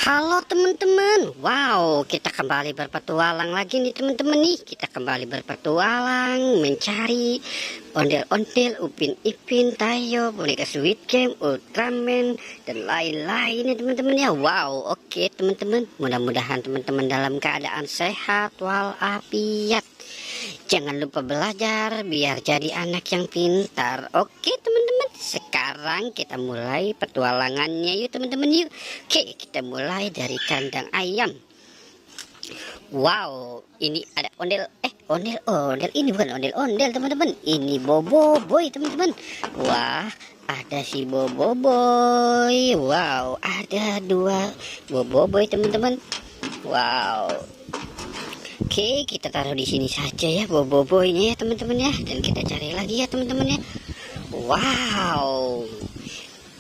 Halo teman-teman, wow, kita kembali berpetualang lagi nih teman-teman nih. Kita kembali berpetualang mencari ondel-ondel, Upin Ipin, Tayo, boneka Squid Game, Ultraman, dan lain-lain nih teman-teman ya. Wow, oke teman-teman, mudah-mudahan teman-teman dalam keadaan sehat walafiat. Jangan lupa belajar biar jadi anak yang pintar. Oke teman-teman, sekarang kita mulai petualangannya yuk teman-teman yuk. Oke, kita mulai dari kandang ayam. Wow, ini ada ondel ini bukan ondel-ondel teman-teman. Ini Boboiboy teman-teman. Wah, ada si Boboiboy. Wow, ada dua Boboiboy teman-teman. Wow. Oke, kita taruh di sini saja ya Boboiboynya ya teman-teman ya, dan kita cari lagi ya teman-teman ya. Wow,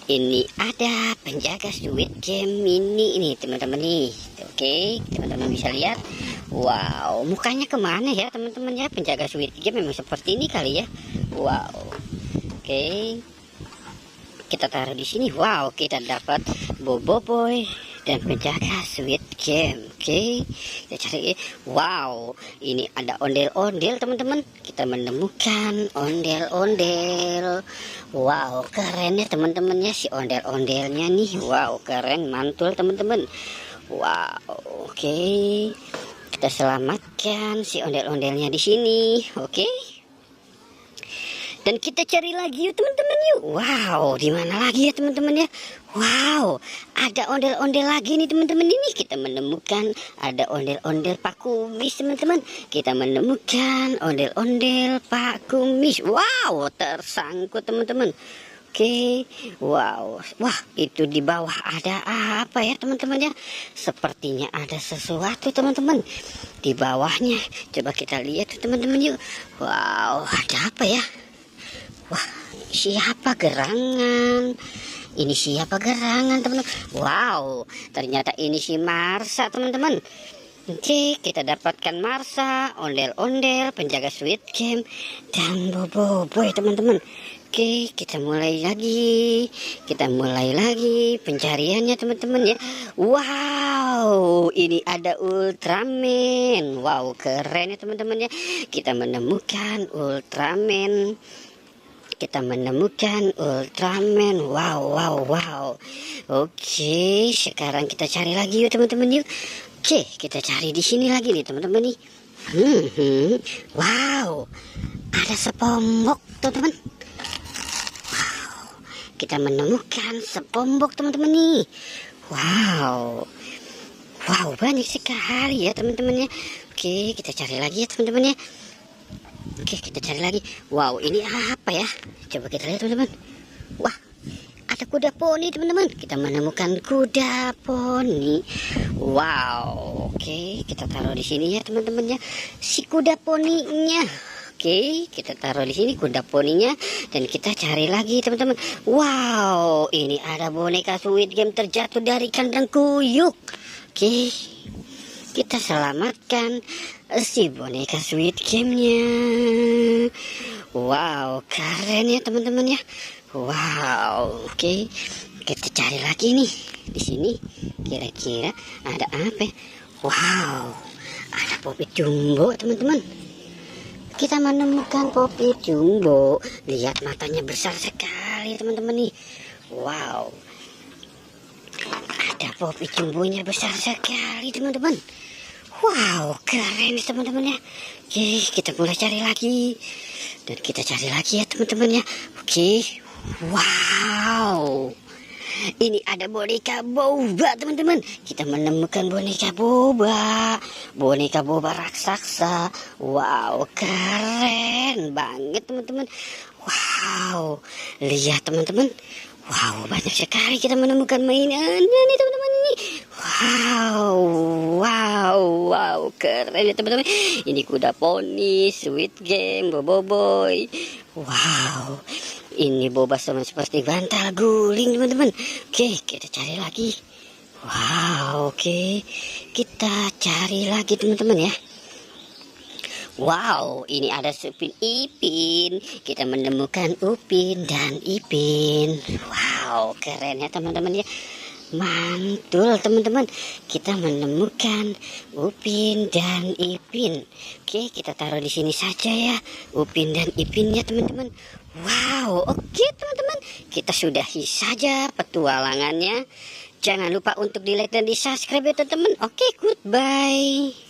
ini ada penjaga Squid Game ini teman-teman nih. Oke, teman-teman bisa lihat. Wow, mukanya kemana ya teman-teman ya? Penjaga Squid Game memang seperti ini kali ya. Wow, oke, kita taruh di sini. Wow, kita dapat Boboiboy dan penjaga Squid Game. Oke, kita cari. Wow, ini ada ondel-ondel teman-teman. Kita menemukan ondel-ondel. Wow, keren ya teman-teman ya si ondel-ondelnya nih. Wow, keren, mantul teman-teman. Wow, oke, kita selamatkan si ondel-ondelnya di sini. Oke, dan kita cari lagi yuk teman-teman yuk. Wow, di mana lagi ya teman-teman ya? Wow, ada ondel-ondel lagi nih teman-teman ini. Kita menemukan ada ondel-ondel Pak Kumis teman-teman. Kita menemukan ondel-ondel Pak Kumis. Wow, tersangkut teman-teman. Oke, wow, wah itu di bawah ada apa ya teman-teman ya? Sepertinya ada sesuatu teman-teman di bawahnya. Coba kita lihat teman-teman yuk. Wow, ada apa ya? Wah, siapa gerangan? Ini siapa gerangan teman-teman? Wow, ternyata ini si Marsa teman-teman. Oke, kita dapatkan Marsa, ondel-ondel, penjaga Squid Game, dan Boboiboy teman-teman. Oke, kita mulai lagi. Kita mulai lagi pencariannya teman-teman ya. Wow, ini ada Ultraman. Wow, keren ya teman-teman ya. Kita menemukan Ultraman. Kita menemukan Ultraman. Wow. Oke, sekarang kita cari lagi yuk teman-teman yuk. Oke, kita cari di sini lagi nih teman-teman nih. Wow, ada SpongeBob teman-teman. Wow, kita menemukan SpongeBob teman-teman nih. Wow, banyak sekali ya teman-teman ya. Oke, kita cari lagi ya teman-teman ya. Oke, kita cari lagi. Wow, ini apa ya? Coba kita lihat teman-teman. Wah, ada kuda poni teman-teman. Kita menemukan kuda poni. Wow, oke, kita taruh di sini ya teman-teman ya. Si kuda poninya. Oke, kita taruh di sini kuda poninya dan kita cari lagi teman-teman. Wow, ini ada boneka Squid Game terjatuh dari kandang kuyuk. Oke, kita selamatkan si boneka Squid Game-nya. Wow, keren ya teman-teman ya. Wow, oke, kita cari lagi nih di sini. Kira-kira ada apa? Wow, ada Poppy Jumbo teman-teman. Kita menemukan Poppy Jumbo. Lihat matanya besar sekali teman-teman nih. Wow, ada Poppy Jumbonya besar sekali teman-teman. Wow, keren nih teman-teman ya. Oke, kita mulai cari lagi. Dan kita cari lagi ya teman-teman ya. Oke, wow, ini ada boneka boba teman-teman. Kita menemukan boneka boba raksasa. Wow, keren banget teman-teman. Wow, lihat teman-teman. Wow, banyak sekali kita menemukan mainannya nih teman-teman ini. Wow, keren ya teman-teman. Ini kuda poni, Squid Game, Boboiboy. Wow, ini boba sama seperti bantal guling teman-teman. Oke, kita cari lagi. Wow, oke, kita cari lagi teman-teman ya. Wow, ini ada Upin Ipin. Kita menemukan Upin dan Ipin. Wow, keren ya teman-teman ya. Mantul teman-teman, kita menemukan Upin dan Ipin. Oke, kita taruh di sini saja ya, Upin dan Ipinnya teman-teman. Wow, oke teman-teman, kita sudahi saja petualangannya. Jangan lupa untuk di like dan di subscribe ya teman-teman. Oke, goodbye.